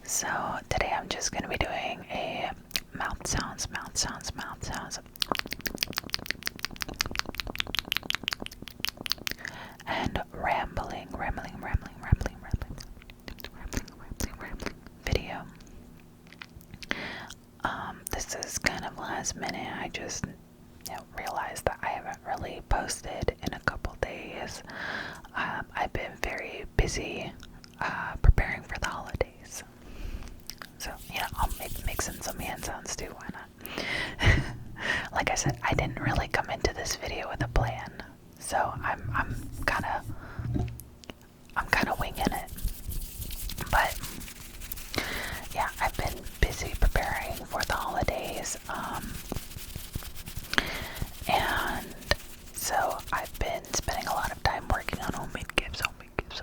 So today I'm just going to be doing a mouth sounds, and rambling video. This is kind of last minute. I just realized that I haven't really posted in a couple days. I've been very busy preparing for the holidays. So, I'll make mixing some hand sounds too, why not? Like I said, I didn't really come into this video with a plan. So I'm kinda winging it. But yeah, I've been busy preparing for the holidays. And so I've been spending a lot of time working on homemade gifts. Homemade gifts,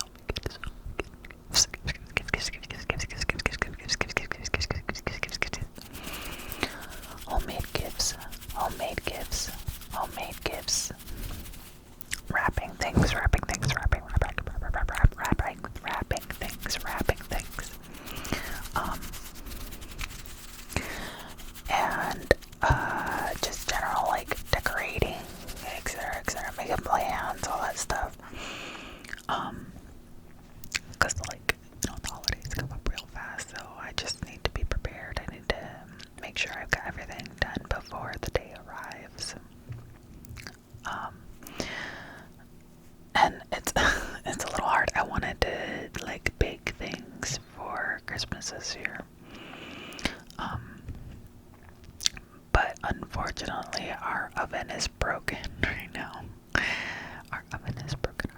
wrapping things, and just general like decorating, etc., making plans, all that stuff. Because the holidays come up real fast, so I just need to be prepared. I need to make sure I've got everything done before the day arrives. And it's it's a little hard. I wanted to bake things for Christmas this year. But unfortunately our oven is broken right now. Our oven is broken.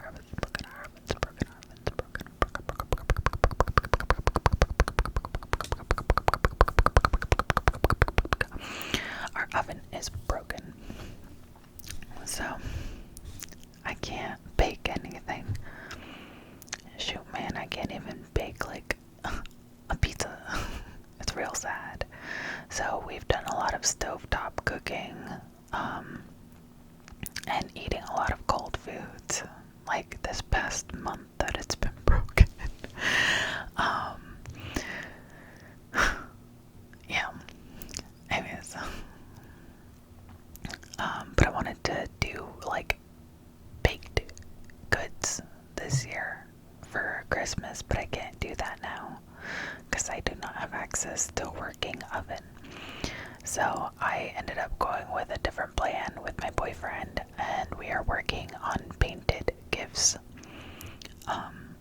Our oven is broken. So I can't bake anything. Shoot, man, I can't even bake a pizza. It's real sad. So we've done a lot of stovetop cooking, and eating a lot of cold foods, like this past month that it's been broken. Yeah. Anyways, but I wanted to do baked goods this year for Christmas, but I can't do that now because I do not have access to a working oven. So I ended up going with a different plan with my boyfriend, and we are working on painted gifts.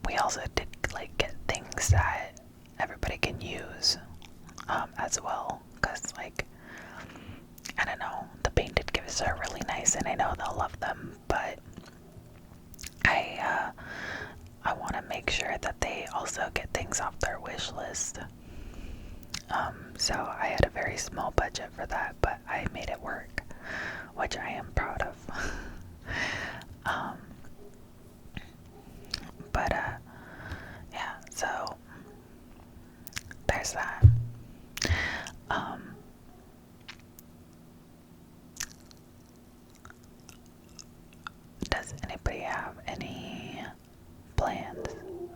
We also did get things that everybody can use as well, because I don't know, the painted gifts are really nice and I know they'll love them, but I want to make sure that they also get things off their wish list. So I had a very small budget for that, but I made it work, which I am proud of. But yeah, so there's that. Does anybody have any plans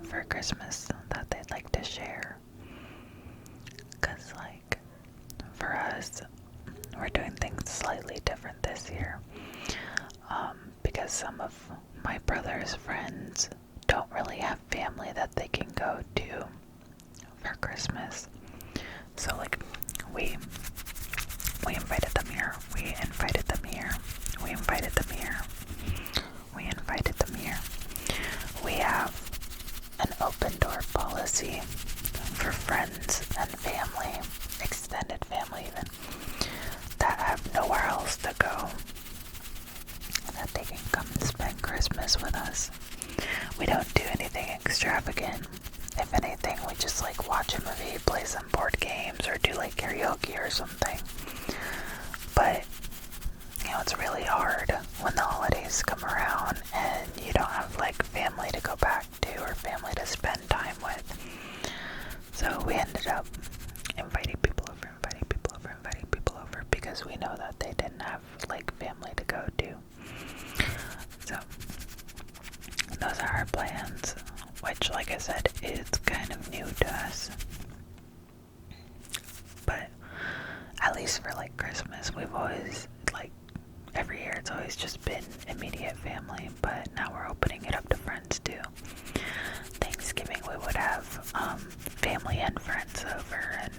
for Christmas that they'd like to share? Because for us, we're doing things slightly different this year, because some of my brother's friends don't really have family that they can go to for Christmas. So we invited them here, we invited them here, we invited them here, we invited them here. We have an open door policy for friends and family, extended family even, that have nowhere else to go, that they can come and spend Christmas with us. We don't do anything extravagant. If anything, we just watch a movie, play some board games, or do karaoke or something. But it's really hard when the holidays come around and you don't have family to go back to or family to spend time with. So we ended up inviting people over because we know that they didn't have family to go to. So those are our plans, which like I said is kind of new to us. always just been immediate family, but now we're opening it up to friends too. Thanksgiving we would have family and friends over, and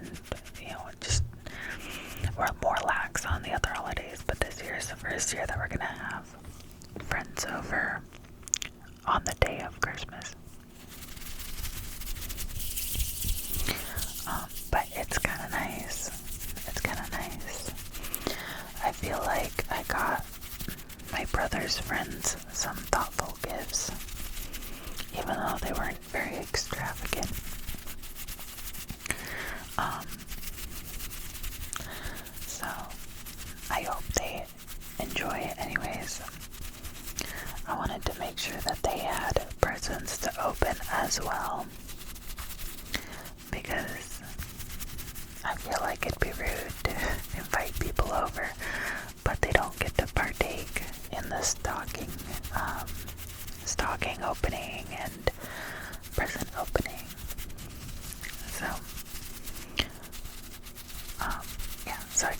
just we're more lax on the other holidays, but this year is the first year that we're gonna have friends over on the day of Christmas. But it's kind of nice. It's kind of nice. I feel like I got my brother's friends some thoughtful gifts, even though they weren't very extravagant. So I hope they enjoy it anyways. I wanted to make sure that they had presents to open as well, because I feel like it'd be rude to invite people over, but they don't get to partake in the stocking opening and present opening. So, so I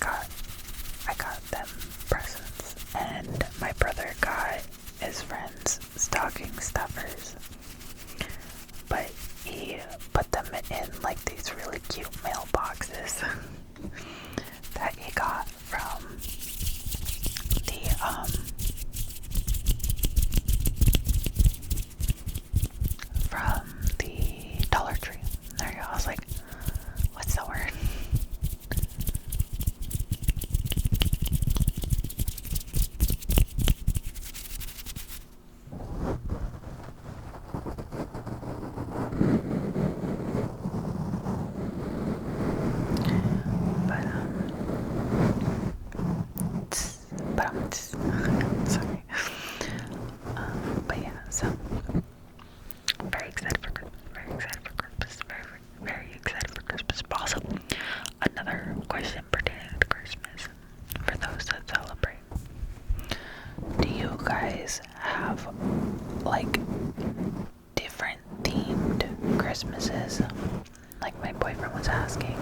got them presents, and my brother got his friends stocking stuffers, but he put them in like these really cute mailboxes that he got from the Dollar Tree. There you go. I was like, what's the word? Sorry. But yeah, so very excited for Christmas. Very excited for Christmas. Very excited for Christmas. But also, another question pertaining to Christmas for those that celebrate. Do you guys have like different themed Christmases? Like my boyfriend was asking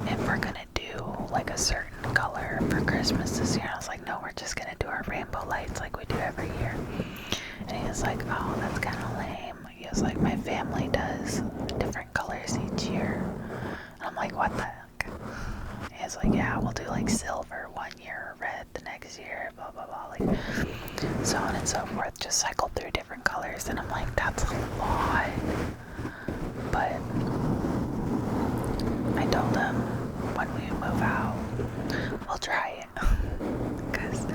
if we're gonna do like a certain color for Christmas this year. I was like, no, we're just gonna do our rainbow lights like we do every year. And he was like, oh, that's kind of lame. He was like, my family does different colors each year. And I'm like, what the heck? He was like, yeah, we'll do like silver one year, red the next year, blah blah blah, like so on and so forth. Just cycle through different colors, and I'm like, that's a lot. But I told him when we move out, we'll try it, because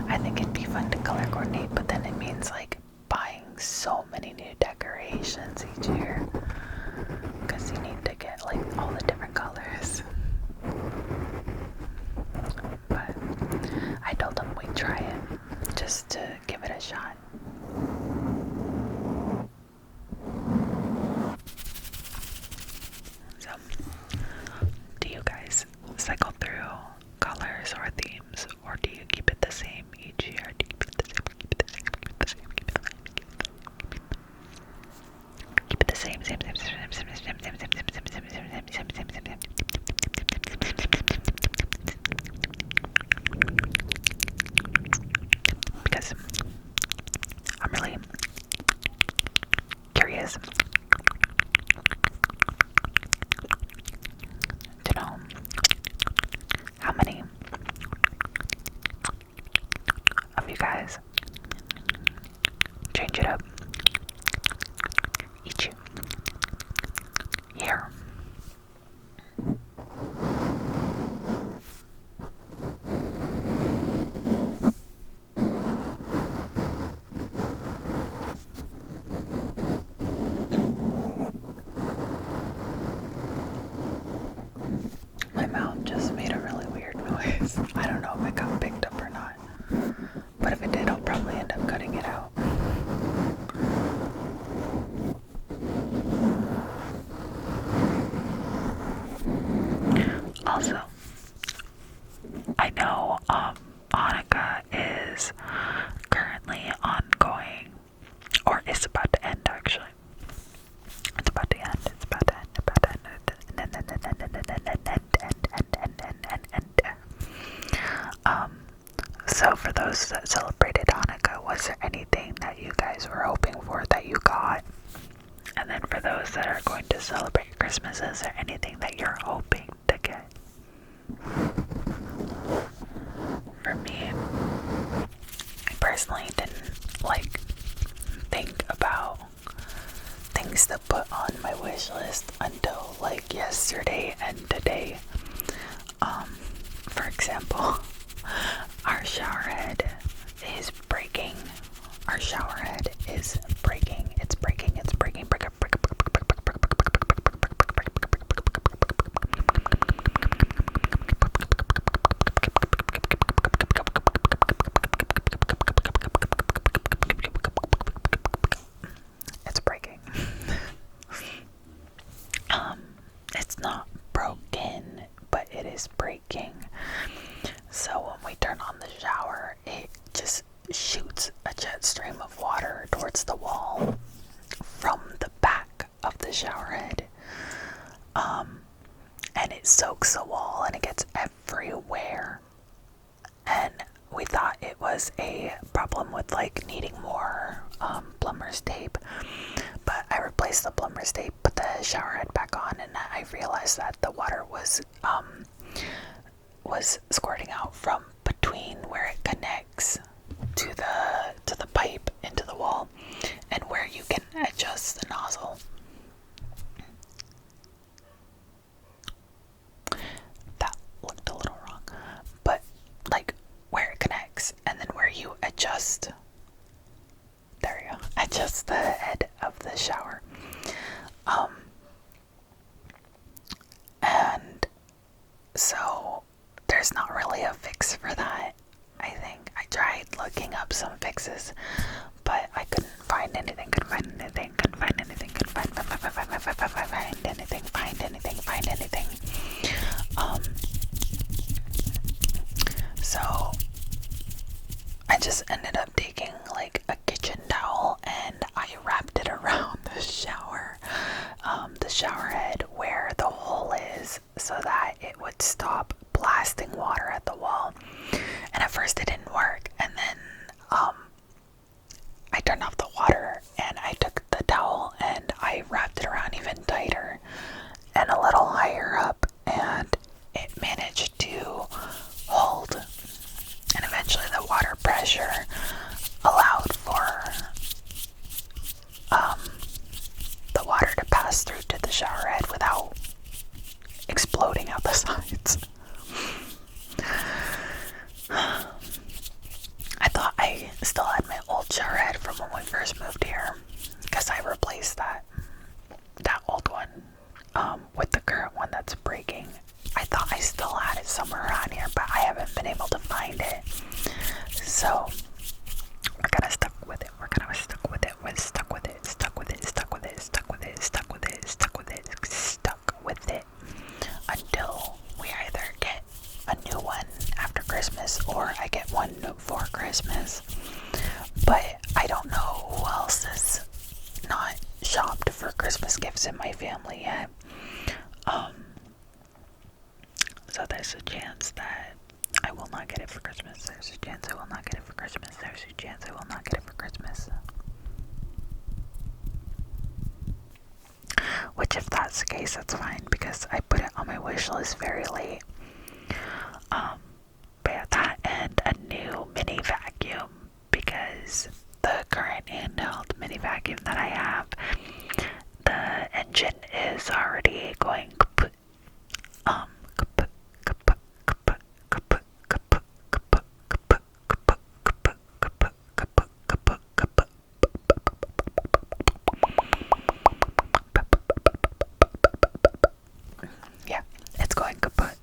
I think it'd be fun to color coordinate, but then it means like buying so many new decorations each year, because you need to get like all the different colors. But I told him we'd try it, just to give it a shot. So, do you guys cycle through colors or themes, or do you keep it the same each year? Do you keep it the same? Keep it the same? Keep it the same? Keep it the same? Keep it the same? Same. Because I'm really curious to know how many of you guys change it up each year. My mouth just made a really weird noise. I don't know if it got picked up or not, but if it did, I'll probably end up cutting it out. you got? And then for those that are going to celebrate Christmas, is there anything that you're hoping to get? For me, I personally didn't like think about things to put on my wish list until like yesterday and today. For example, our shower head is breaking. Our shower head is breaking. It's breaking. It's breaking. It's breaking. It's not broken, but it is breaking. So when we turn on the shower, it just shoots a jet stream of water towards the wall from the back of the shower head. And it soaks the wall and it gets everywhere. And we thought it was a problem with like needing more plumber's tape. But I replaced the plumber's tape, put the shower head back on, and I realized that the water was squirting out from between where it connects to the pipe into the wall and where you can adjust the nozzle. That looked a little wrong, but like where it connects and then where you adjust, there you go, adjust the head of the shower. And so there's not really a fix for that. I think I tried looking up some fixes, but I couldn't find anything, So I just ended up taking like a kitchen towel and I wrapped it around the shower head where the hole is, so that it would stop blasting water at the wall. And at first it didn't work, and then I turned off the water and I took the towel and I wrapped it around even tighter and a little higher up, and it managed to hold. And eventually the water pressure allowed for the water to pass through to the shower head without exploding out the sides. I thought I still had my old shower head from when we first moved here, because I replaced that old one with the current one that's breaking. I thought I still had it somewhere around here, but I haven't been able to find it. So we're kind of stuck with it. We're stuck with it until we either get a new one after Christmas or I get one for Christmas. But I don't know who else is not shopped for Christmas gifts in my family yet. So there's a chance that I will not get it for Christmas. There's a chance I will not get it for Christmas. There's a chance I will not get it for Christmas. Which, if that's the case, that's fine, because I put it on my wish list very late. But yeah, that and a new mini vacuum, because the current handheld mini vacuum that I have, the engine is already going kaput. Yeah, it's going kaput.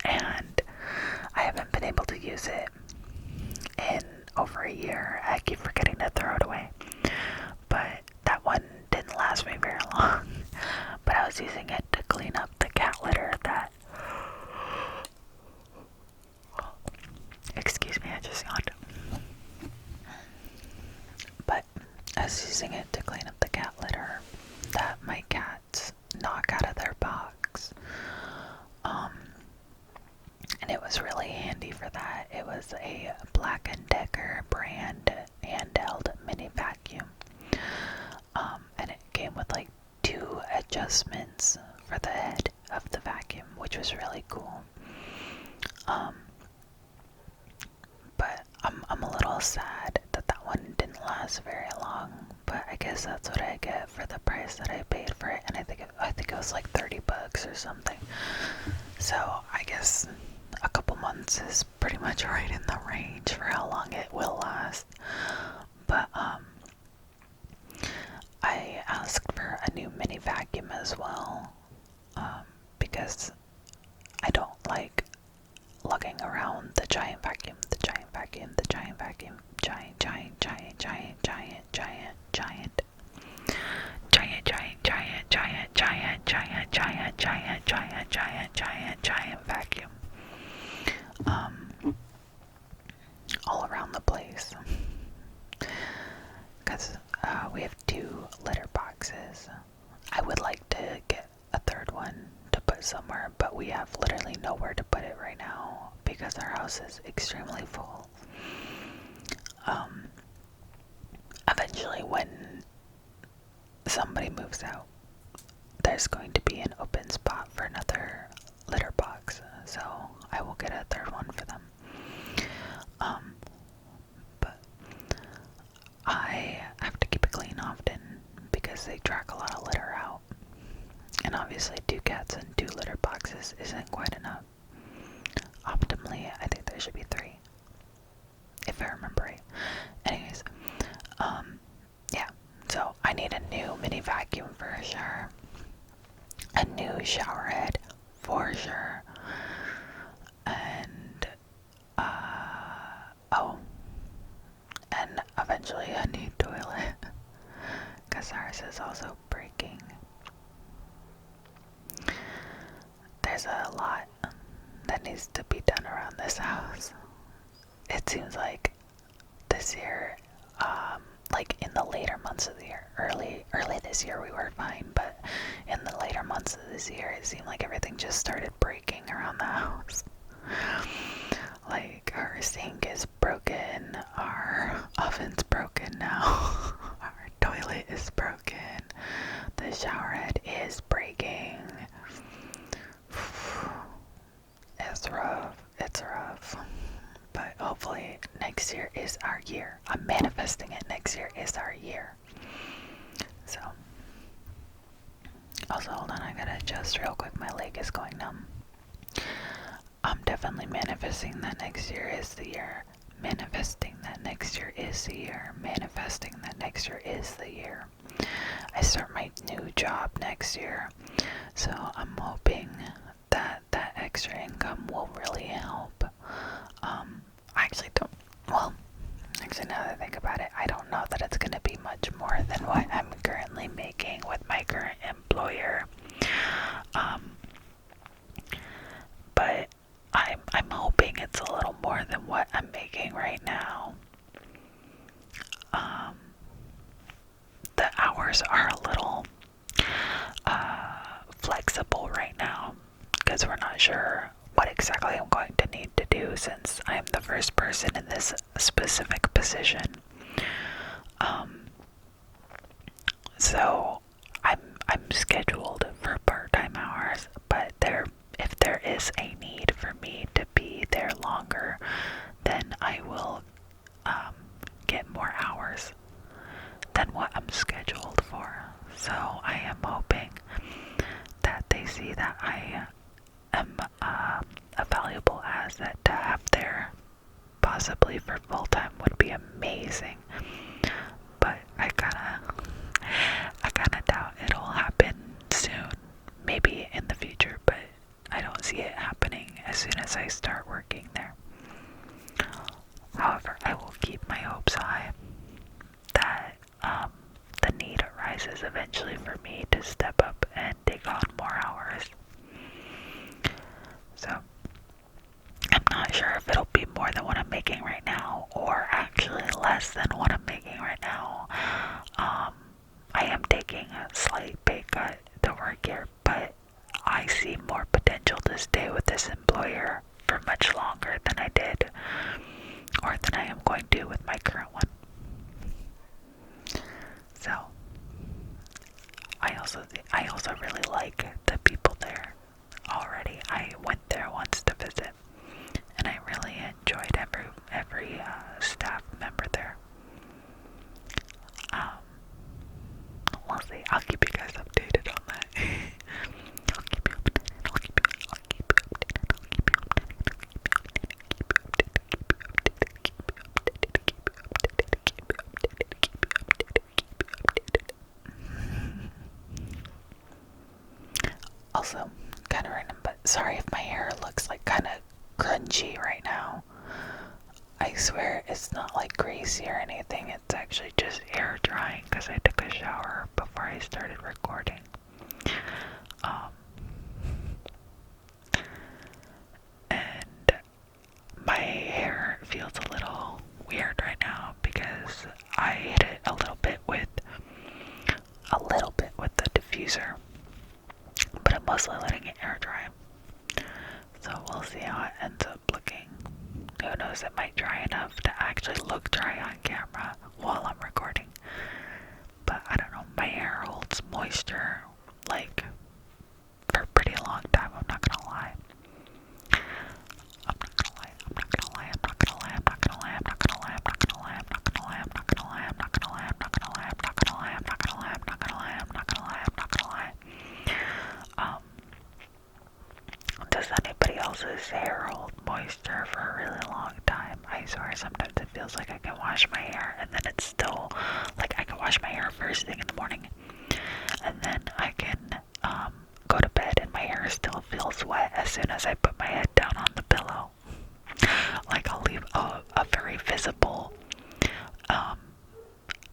And I haven't been able to use it in over a year. I keep forgetting to throw it away. But that one didn't last me very long. But I was using it to clean up the cat litter that... Excuse me, I just yawned. But I was using it to clean up the cat litter that my cats knock out of their box. And it was really handy for that. It was a Black & Decker brand handheld mini vacuum. last very long, but I guess that's what I get for the price that I paid for it, and I think it was like $30 or something. So I guess a couple months is pretty much right in the range for how long it will last. But I asked for a new mini vacuum as well, because I don't like lugging around the giant vacuum, the giant vacuum, the giant vacuum, giant, giant, giant, giant, giant, giant, giant, giant, giant, giant, giant, giant, giant, giant, giant, giant, giant, giant, giant vacuum, all around the place, because we have 2 litter boxes. I would like to get a third one to put somewhere, but we have literally nowhere to put it right now because our house is extremely full. Eventually, when somebody moves out, there's going to be an open spot for another litter box, so I will get a third one for them. But I have to keep it clean often because they track a lot of litter out. And obviously 2 cats and 2 litter boxes isn't quite enough. Optimally, I think there should be 3, if I remember right. Anyways, yeah, so I need a new mini vacuum for sure, a new shower head for sure, and oh, and eventually a new toilet, because ours is also breaking. There's a lot that needs to be done around this house. It seems like this year, like in the later months of the year, early this year we were fine, but in the later months of this year it seemed like everything just started breaking around the house. Like our sink is broken, our oven's broken now, our toilet is broken, the shower head is breaking. It's rough, but hopefully next year is our year. I'm manifesting it. Next year is our year. So, also hold on, I gotta adjust real quick. My leg is going numb. I'm definitely manifesting that next year is the year. Manifesting that next year is the year. Manifesting that next year is the year. I start my new job next year, so I'm hoping that that extra income will really help. I actually don't, well, actually now that I think about it, I don't know that it's going to be much more than what I'm currently making with my current employer. But I'm hoping it's a little more than what I'm making right now. The hours are a little flexible right now because we're not sure what exactly I'm going to need to do since I'm the first person in this specific position. So I'm scheduled for part-time hours, but if there is a need for me to be there longer, then I will get more hours than what I'm scheduled for. So I am hoping that they see that I am a valuable asset to have there. Possibly for full-time would be amazing, but I kinda doubt it'll happen soon. Maybe in the future, but I don't see it happening as soon as I start working there. However, I will keep my hopes high that the need arises eventually for me to step up and take on more hours. So, I'm not sure if it'll be more than what I'm making right now, or actually less than what I'm making right now. I am taking a slight pay cut to work here, but I see more potential to stay with this employer for much longer than I did, or than I am going to with my current one. So, I also really like the people there already. I went there once to visit, and I really enjoyed every staff member there. also kind of random, but sorry if my hair looks like kind of grungy right now. I swear it's not like greasy or anything. It's actually just air drying because I took a shower before I started recording. And my hair feels a little weird right now because I hit it a little bit with the diffuser, but I'm mostly letting it air dry. So we'll see how it ends up looking. Who knows, it might dry enough to actually look dry on camera while I'm recording. But I don't know, my hair holds moisture like for a pretty long time, I'm not gonna lie. Does anybody else's hair hold moisture for a really long time? I swear sometimes it feels like I can wash my hair and then it's still, like I can wash my hair first thing in the morning and then I can go to bed and my hair still feels wet as soon as I put my head down on the pillow. Like I'll leave a very visible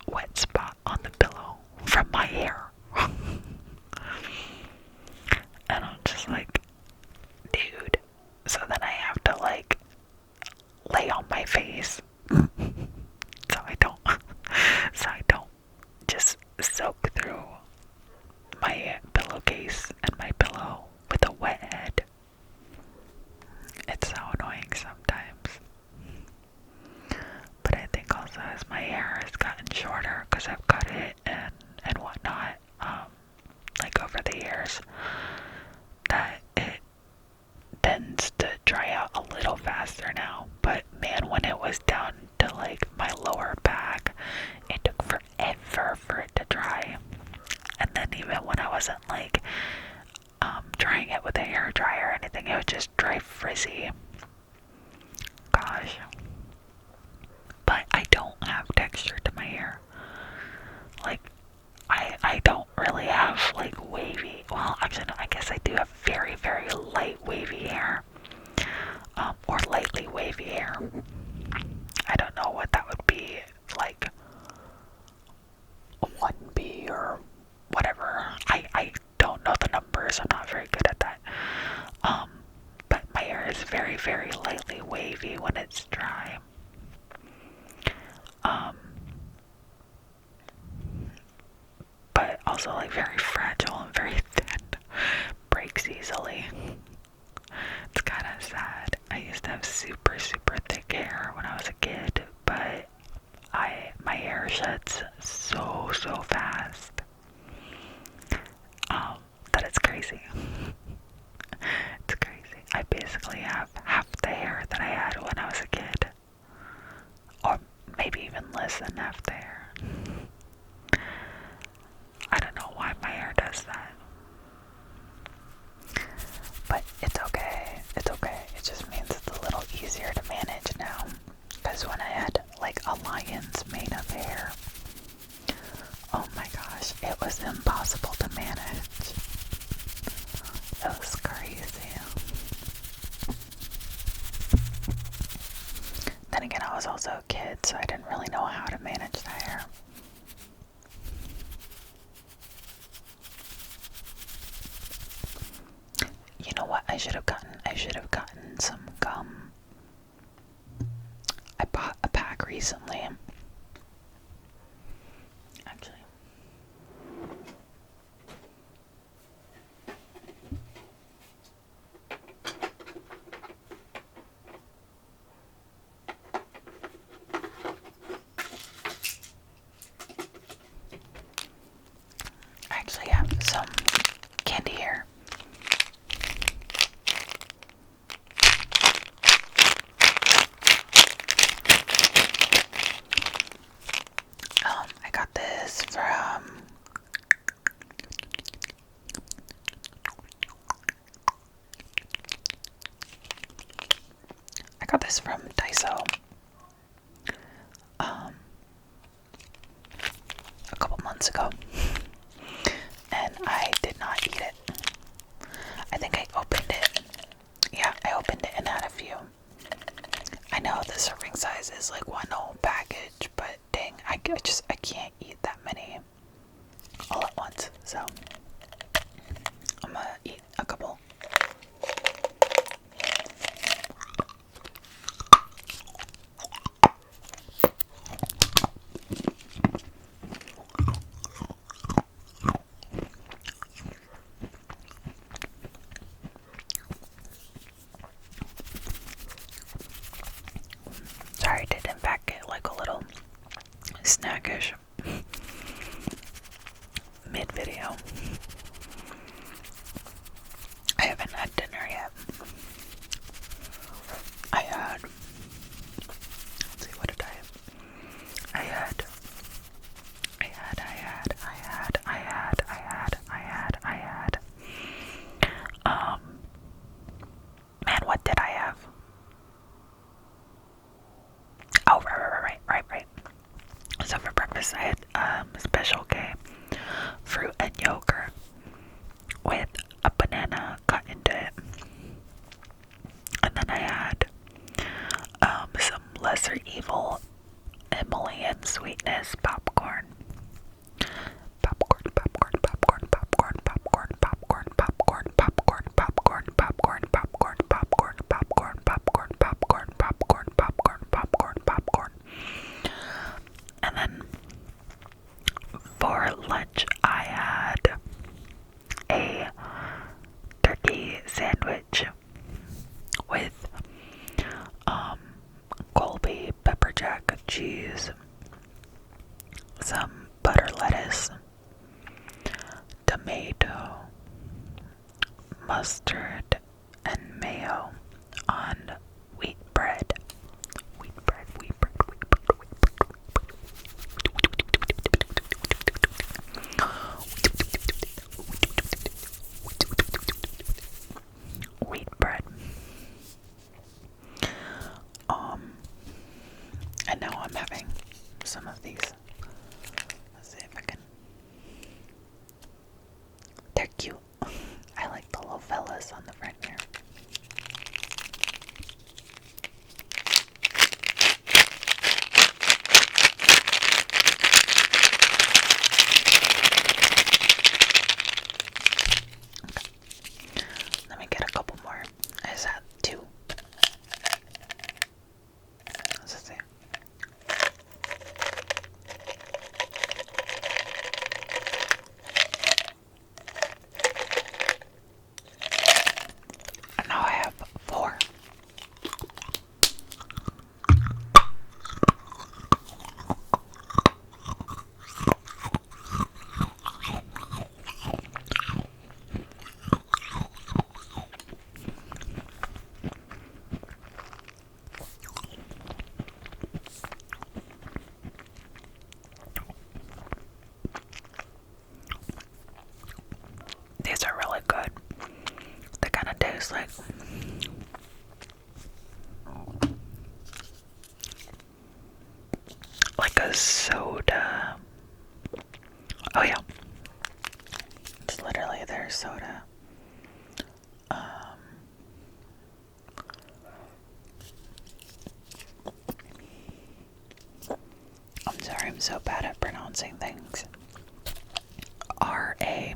wet spot on the pillow from my hair. And I'm just like, dude. So then I have to like lay on my face so I don't just soak through my pillowcase and my pillow with a wet head. It's so annoying sometimes. But I think also as my hair has gotten shorter because I've cut it and whatnot, like over the years, that it tends to dry out a little faster now. But man, when it was down to like my lower back, it took forever for it to dry. And then even when I wasn't like drying it with a hair dryer or anything, it would just dry frizzy. Gosh. But I don't have texture to my hair. Like, I don't really have like wavy, well actually no, I guess I do have very, very light wavy hair. Or lightly wavy hair. I don't know what that would be, like 1B or whatever. I don't know the numbers, I'm not very good at that. But my hair is very, very lightly wavy when it's dry. But also like very fragile and very thin. Breaks easily. It's kind of sad. I used to have super, super thick hair when I was a kid, but my hair sheds so fast that it's crazy. It's crazy. I basically have half the hair that I had when I was a kid, or maybe even less than half the hair. I don't know why my hair does that. But it's okay. It's okay. It just means it's a little easier to manage now. Because when I had like a lion's mane of hair, oh my gosh, it was impossible to manage. It was crazy. Then again, I was also a kid, so I didn't really know how to manage the hair. You know what I should have gotten? I should have gotten some gum. I bought a pack recently. Actually. I actually have some candy here. I got this from Daiso. A couple months ago, and I did not eat it. I think I opened it. Yeah, I opened it and had a few. I know the serving size is like one whole package, but dang, I can't eat that many all at once. So I'm gonna eat a couple. Sorry, I did in fact get like a little snackish mid-video. I haven't had dinner yet. I had, let's see, what did I have? Man, what did I have? Oh, right. So for breakfast, I had Special K fruit and yogurt with a banana cut into it. And then I had some Lesser Evil Himalayan sweetness popcorn. And then for lunch, I had a turkey sandwich with Colby pepper jack cheese, some butter lettuce, tomato, mustard, and mayo on wheat bread. Wheat bread. And now I'm having some of these. Let's see if I can. They're cute. I like the little fellas on the front here. Okay. Let me get a couple more. I just had two. Let's see. And now I have four. These are really good. They kind of taste like a soda. Oh yeah, it's literally their soda. I'm sorry, I'm so bad at pronouncing things. Ramune.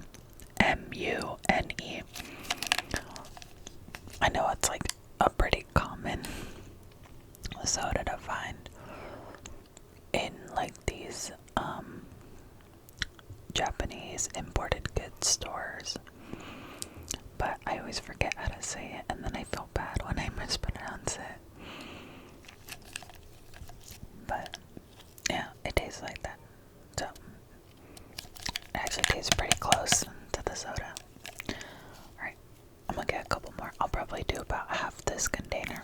I know it's like a pretty common soda to find in like these Japanese imported goods stores, but I always forget how to say it, and then I feel bad when I mispronounce it. But yeah, it tastes like that. So it actually tastes pretty close to the soda. Alright, I'm gonna get a couple more. I'll probably do about half this container.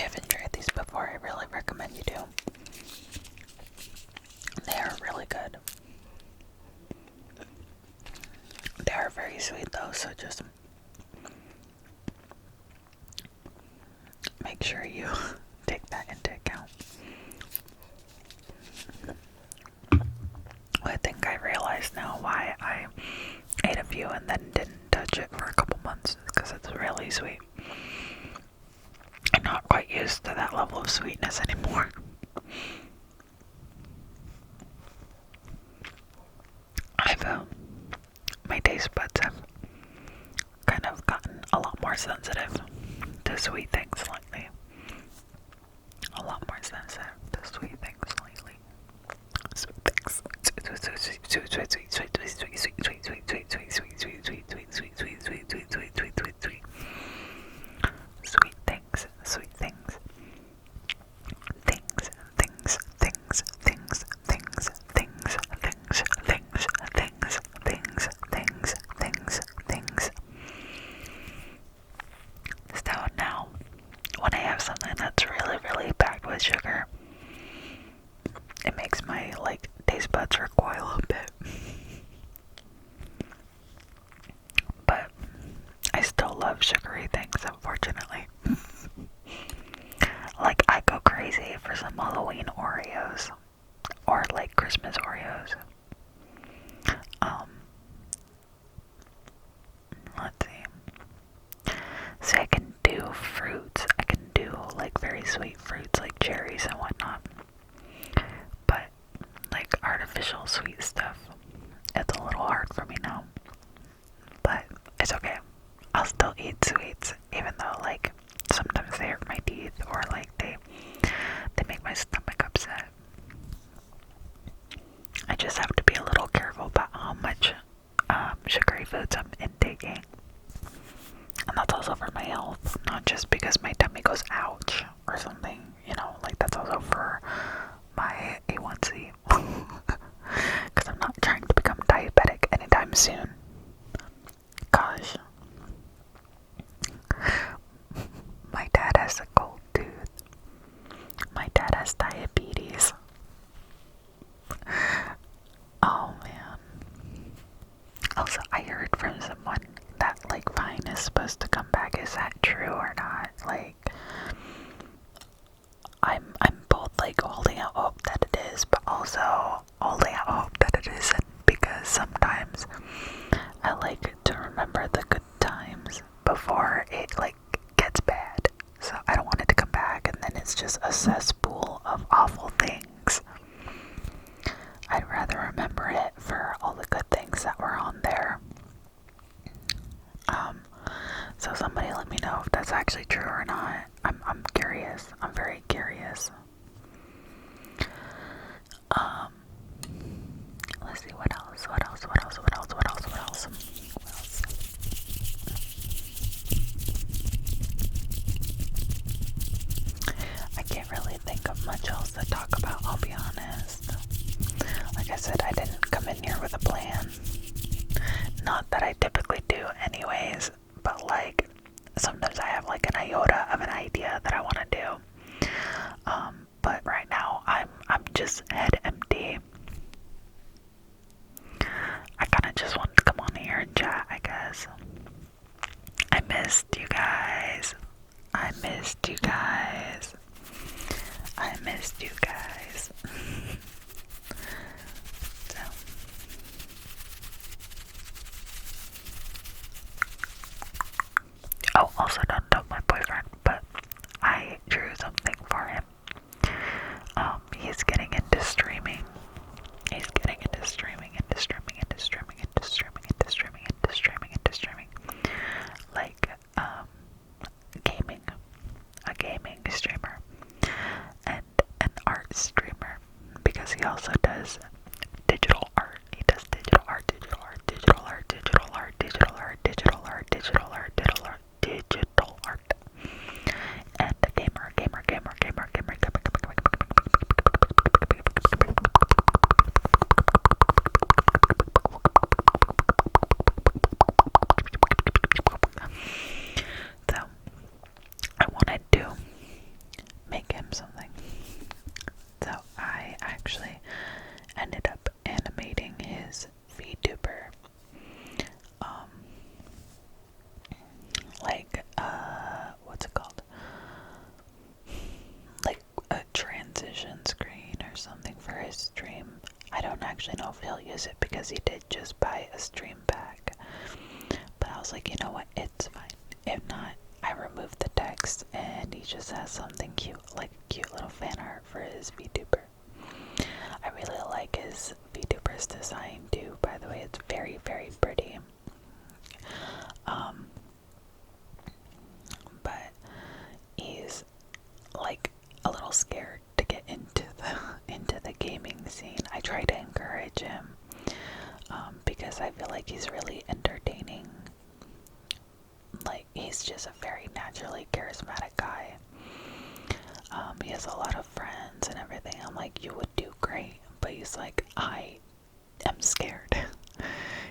you haven't tried these before, I really recommend you do. They are really good. They are very sweet though, so just make sure you take that into account. I think I realize now why I ate a few and then didn't touch it for a couple months, because it's really sweet. I'm not quite used to that level of sweetness anymore. My taste buds have kind of gotten a lot more sensitive to sweet things lately. A lot more sensitive to sweet things lately. Sweet things. Sweet things. Sweet things. Things. Things. Things. Things. Things. Things. Things. Things. Things. Things. Things. Things. Things. So now, when I have something that's really, really packed with sugar, it makes my taste buds recoil a bit. But I still love sugary things, unfortunately. I go crazy for some Halloween Oreos or Christmas Oreos. Let's see. So I can do fruits. I can do very sweet fruits like cherries and whatnot. But artificial sweet stuff, it's a little hard for me now. But it's okay. I'll still eat sweets, even though sometimes they hurt my teeth or they make my stomach upset. I just have to be a little careful about how much sugary foods I'm intaking. And that's also for my health, not just because my tummy goes ouch or something, that's also for my A1C. Because I'm not trying to become diabetic anytime soon. Gosh. My dad has a cold tooth. My dad has diabetes. Oh man. Also, I heard from someone that Vine is supposed to come back. Is that true or not? I'm both holding out hope that it is, but also holding out hope that it isn't, because sometimes I like to remember the good times before it gets bad. So I don't want it to come back and then it's just a cesspool of awful things. I'd rather remember it for all the good things that were on there. So somebody let me know if that's actually true or not. I'm curious. I'm very curious. Let's see what else. What else? I can't really think of much else to talk about, I'll be honest. Like I said, I didn't come in here with a plan. Not that I typically do anyways, but sometimes I have an iota of an idea that I want to do. But right now I'm just head empty. I kind of just wanted to come on here and chat, I guess. I missed you guys. I missed you guys. So. Oh, also don't tell my boyfriend, but I drew something for him. He's getting into streaming. Gaming. A gaming streamer. And an art streamer. Because he also does digital art. He does digital art. And a gamer. So, I wanted to actually know if he'll use it because he did just buy a stream pack. But I was like, you know what, it's fine. If not, I removed the text and he just has something cute, like a cute little fan art for his VTuber. I really like his VTuber's design too, by the way. It's very, very pretty. But he's like a little scared to get into the gaming scene. I try to encourage him because I feel like he's really entertaining. Like, he's just a very naturally charismatic guy. He has a lot of friends and everything. I'm like, you would do great. But he's like, I am scared.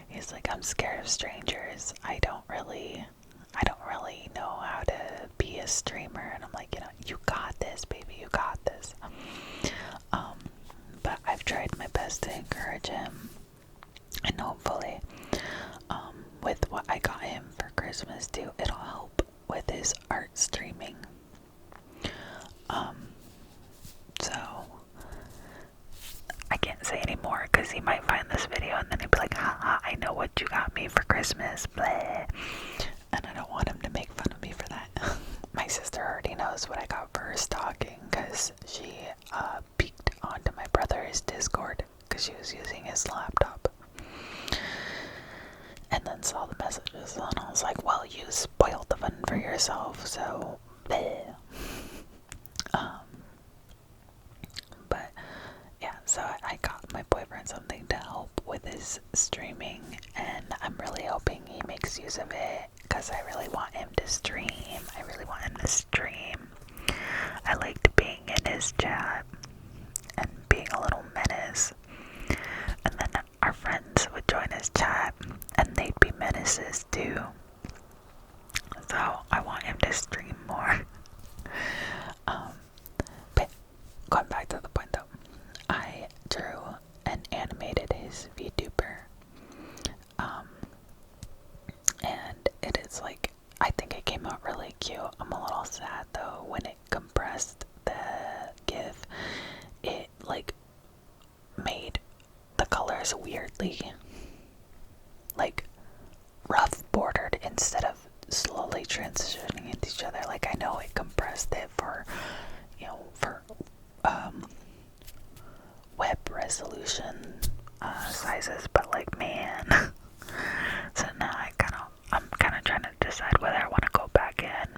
He's like, I'm scared of strangers. I don't really know how to be a streamer. And I'm like, you know, you got this, baby. You got this. But I've tried my best to encourage him. And hopefully, with what I got him for Christmas too, it'll help with his art streaming. So I can't say anymore because he might find this video and then he'll be like, haha, I know what you got me for Christmas, blah. And I don't want him to make fun of me for that. My sister already knows what I got for her stocking because she peeked onto my brother's Discord because she was using his laptop. And then saw the messages and I was like, well, you spoiled the fun for yourself, so bleh. But yeah, so I got my boyfriend something to help with his streaming, and I'm really hoping he makes use of it because I really want him to stream. I liked being in his chat and being a little menace, and then our friends would join his chat and they'd be menaces too. So I want him to stream more. But going back to the point though, I drew and animated his VTuber. And it is like, I think it came out really cute. I'm a little sad though when it compressed the GIF. It like made the colors weirdly like rough bordered instead of slowly transitioning into each other. Like, I know it compressed it for, you know, for web resolution sizes, but like, man. So now I'm kind of trying to decide whether I want to go back in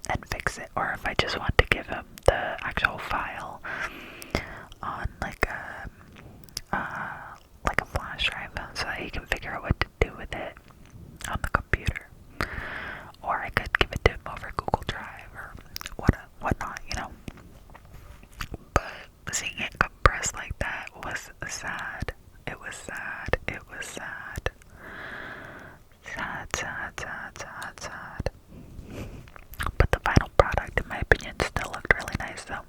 and fix it, or if I just want to give him the actual file on like a flash drive so that he can figure out what to do with it on the computer. Or I could give it to him over Google Drive or whatnot, you know. But seeing it compressed like that was sad. It was sad. It was sad. Sad, sad, sad, sad, sad. But the final product, in my opinion, still looked really nice though.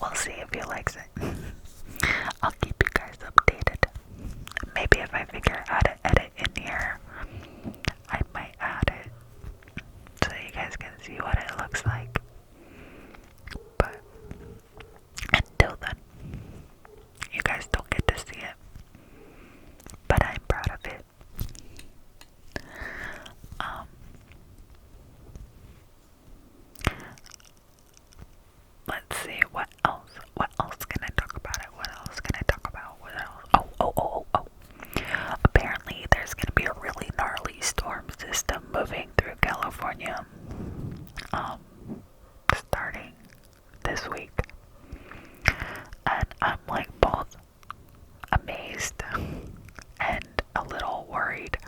We'll see if he likes it. I'll keep you guys updated. Maybe if I figure out how to edit in here, I might add it so you guys can see what it looks like. But until then, you guys don't get to see it. But I'm proud of it. Let's see, what else? What else can I talk about it? What else can I talk about? What else? Oh. Apparently there's gonna be a really gnarly storm system moving through California. Starting this week. And I'm like both amazed and a little worried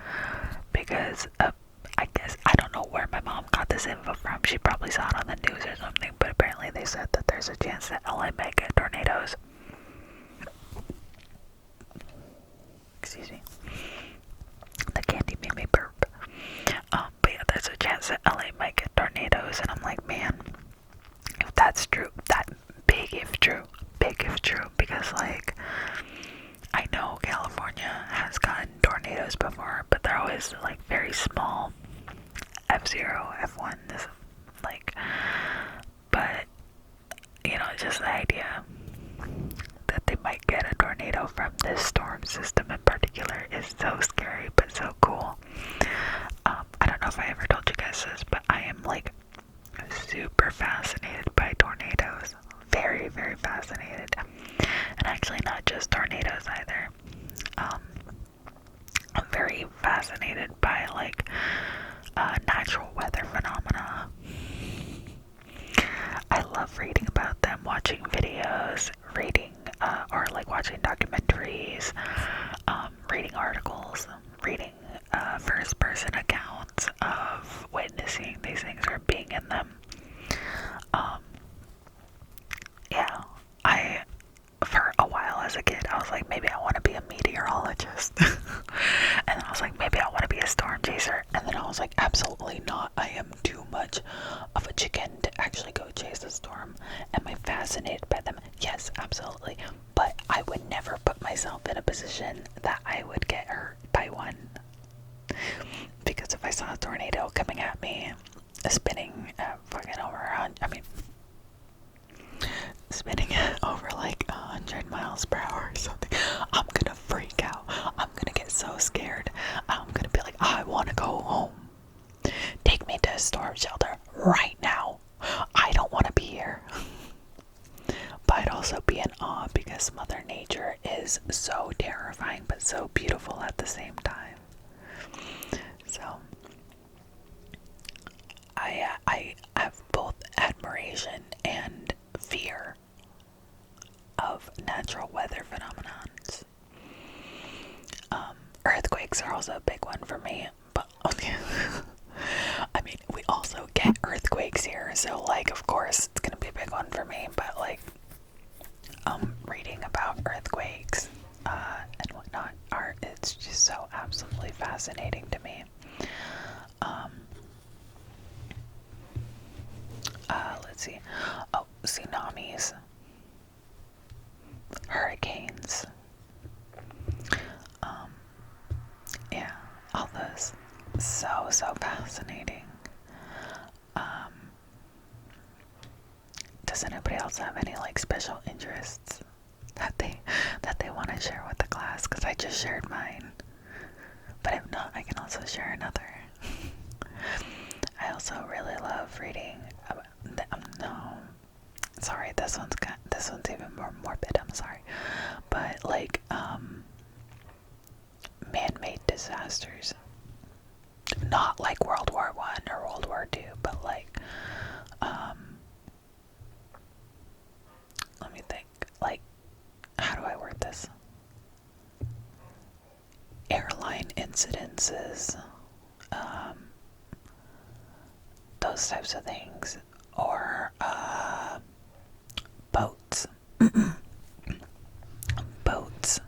because I guess I don't know where my mom got this info from. She probably saw it on the news or something, but apparently they said that there's a chance that LA might get tornadoes. Excuse me. The candy made me burp. But yeah, there's a chance that LA might get tornadoes, and I'm like, man, if that's true, that big if true, because like, I know California has gotten tornadoes before, but they're always like very small. F0, F1 is like, but you know, just the idea might get a tornado from this storm system in particular is so scary, but so cool. I don't know if I ever told you guys this, but I am like super fascinated by tornadoes. Very, very fascinated. And actually not just tornadoes either. I'm very fascinated by like natural weather phenomena. I love reading about them, watching videos, reading or like watching documentaries, reading articles, reading first-person accounts of witnessing these things or being in them. Yeah, for a while as a kid, I was like, maybe I want to be a meteorologist. And then I was like, maybe I want to be a storm chaser. And then I was like, absolutely not. I am too much of a chicken to actually go chase a storm. Am I fascinated by them? Yes, absolutely. But I would never put myself in a position that I would get hurt by one. Because if I saw a tornado coming at me, spinning fucking over spinning over like 100 miles per hour or something, I'm gonna freak out. I'm gonna get so scared. I'm gonna be like, I wanna go home. Take me to a storm shelter right now. I don't wanna be here. But I'd also be in awe because Mother Nature is so terrifying but so beautiful at the same time. So I have both admiration and fear of natural weather phenomenons. Earthquakes are also a big one for me, but I mean, we also get earthquakes here, so like, of course, it's gonna be a big one for me, but like, reading about earthquakes, and whatnot it's just so absolutely fascinating to me. Let's see. Oh, tsunamis, hurricanes, yeah, all those. So fascinating. Does anybody else have any like special interests that they want to share with the class? Because I just shared mine. But if not, I can also share another. I also really love reading no, sorry, this one's even more morbid, I'm sorry. But like man-made disasters. Not like World War I or World War II, but like let me think. Like, how do I word this? Airline incidences, those types of things, or boats. Boats.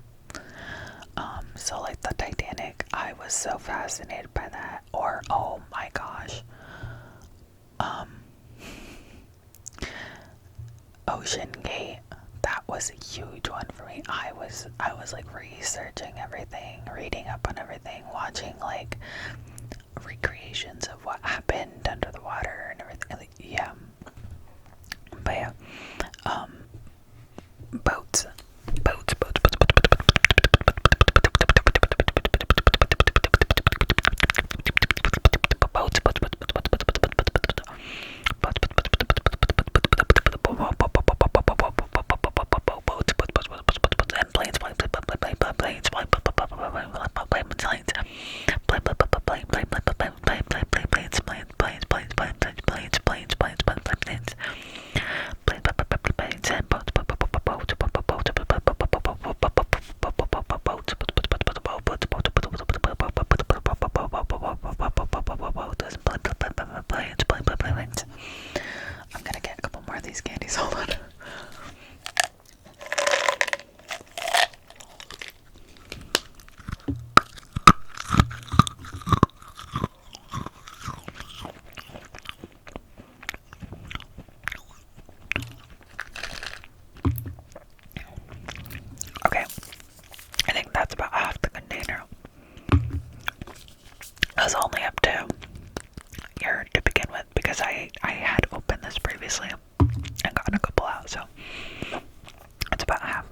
So like the Titanic, I was so fascinated by that. Or oh my gosh, Ocean Gate. That was a huge one for me. I was like researching everything, reading up on everything, watching like recreations of what happened under the water and everything. Like, yeah. But yeah, boats. I'm gonna get a couple more of these candies. Hold on. Okay, I think that's about half the container. I was only up to here to begin with because I had opened this previously and gotten a couple out, so it's about half.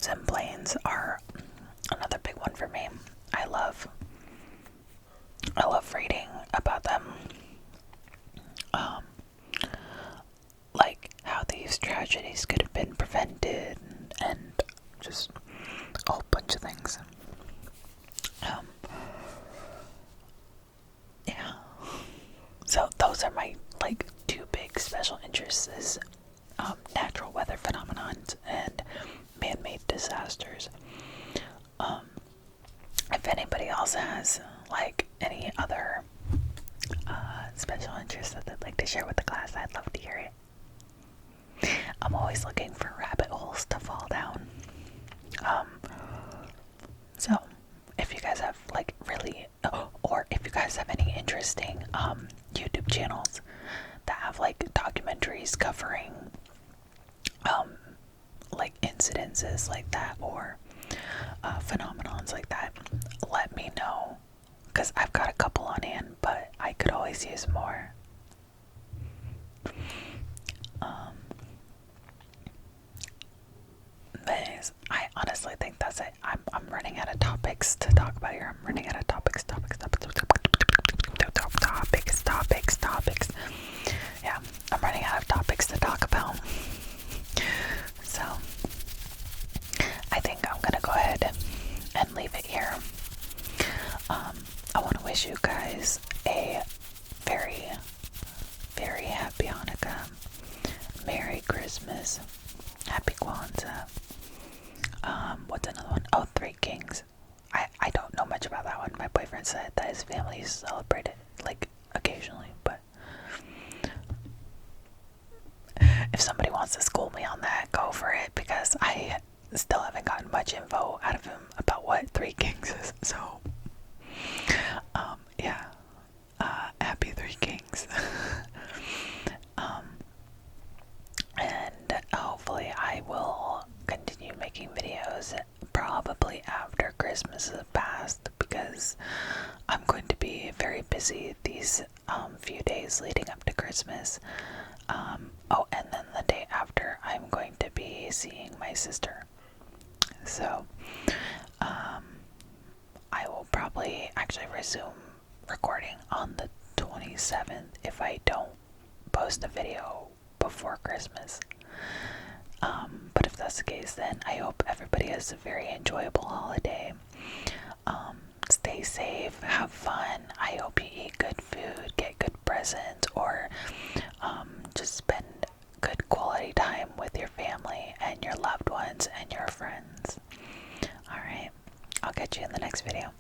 boats and planes are another big one for me. I love reading about them. Like how these tragedies could have been prevented and just a whole bunch of things. Yeah. So those are my like two big special interests is natural weather phenomenons and man-made disasters. If anybody else has like any other special interests that they'd like to share with the class, I'd love to hear it. I'm always looking for rabbit holes to fall down. So if you guys have like really, or if you guys have any interesting YouTube channels that have like documentaries covering like incidences like that or phenomenons like that, let me know, because I've got a couple on hand, but I could always use more. Anyways, I honestly think that's it. I'm running out of topics to talk about here. I'm running out of topics. Yeah, I'm running out of topics to talk about. So I think I'm gonna go ahead and leave it here. I want to wish you guys a very, very happy Hanukkah, Merry Christmas, Happy Kwanzaa. What's another one? Oh, Three Kings. I don't know much about that one. My boyfriend said that his family celebrate it like occasionally, but if somebody wants to school me on that, go for it, because I still haven't gotten much info out of him about what Three Kings is. So, yeah, happy Three Kings. And hopefully I will continue making videos probably after Christmas is past, because I'm going to be very busy these few days leading up to Christmas. Oh, and then the day after I'm going to be seeing my sister. So I will probably actually resume recording on the 27th if I don't post a video before Christmas. But if that's the case, then I hope everybody has a very enjoyable holiday. Stay safe, have fun. I hope you eat good food, get good presents, or just spend good quality time with your family and your loved ones and your friends. Alright, I'll catch you in the next video.